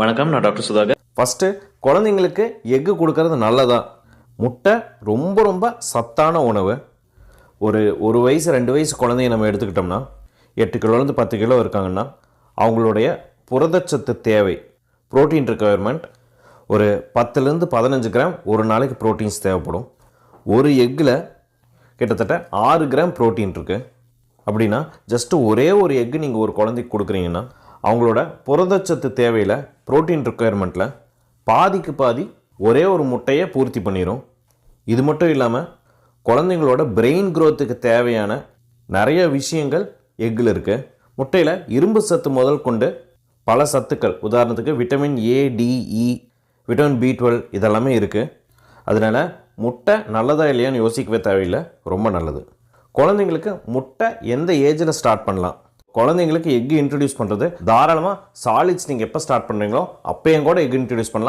வணக்கம். நான் doctor Sudhakar. First குழந்தைங்களுக்கு எக்கு கொடுக்கறது நல்லதா? முட்டை ரொம்ப ரொம்ப சத்தான உணவு. ஒரு வயசு 2 வயசு குழந்தைய நம்ம எடுத்துக்கிட்டோம்னா 8 கிலோலேருந்து 10 கிலோ இருக்காங்கன்னா அவங்களுடைய புரதச்சத்து தேவை புரோட்டீன் ரெக்குயர்மெண்ட் ஒரு 10லேருந்து 15 கிராம் ஒரு நாளைக்கு ப்ரோட்டீன்ஸ் தேவைப்படும். ஒரு எக்கில் கிட்டத்தட்ட 6 கிராம் ப்ரோட்டீன் இருக்குது. அப்படின்னா ஜஸ்ட்டு ஒரே ஒரு எக்கு நீங்கள் ஒரு குழந்தைக்கு கொடுக்குறீங்கன்னா அவங்களோட புரதச்சத்து தேவையில் புரோட்டீன் ரெக்குயர்மெண்ட்டில் பாதிக்கு பாதி ஒரே ஒரு முட்டையை பூர்த்தி பண்ணிடும். இது மட்டும் இல்லாமல் குழந்தைங்களோட பிரெயின் க்ரோத்துக்கு தேவையான நிறைய விஷயங்கள் எக்கில் இருக்குது. முட்டையில் இரும்பு சத்து முதல் கொண்டு பல சத்துக்கள், உதாரணத்துக்கு vitamin A, D, E, vitamin B12 இதெல்லாமே இருக்குது. அதனால் முட்டை நல்லதா இல்லையான்னு யோசிக்கவே தேவையில்லை, ரொம்ப நல்லது. குழந்தைங்களுக்கு முட்டை எந்த ஏஜில் ஸ்டார்ட் பண்ணலாம்? குழந்தைங்களுக்கு எக் இன்ட்ரடியூஸ் பண்ணுறது தாராளமாக சாலிட்ஸ் நீங்கள் எப்போ ஸ்டார்ட் பண்ணுறீங்களோ அப்போயும் கூட எக் இன்ட்ரடியூஸ் பண்ணலாம்.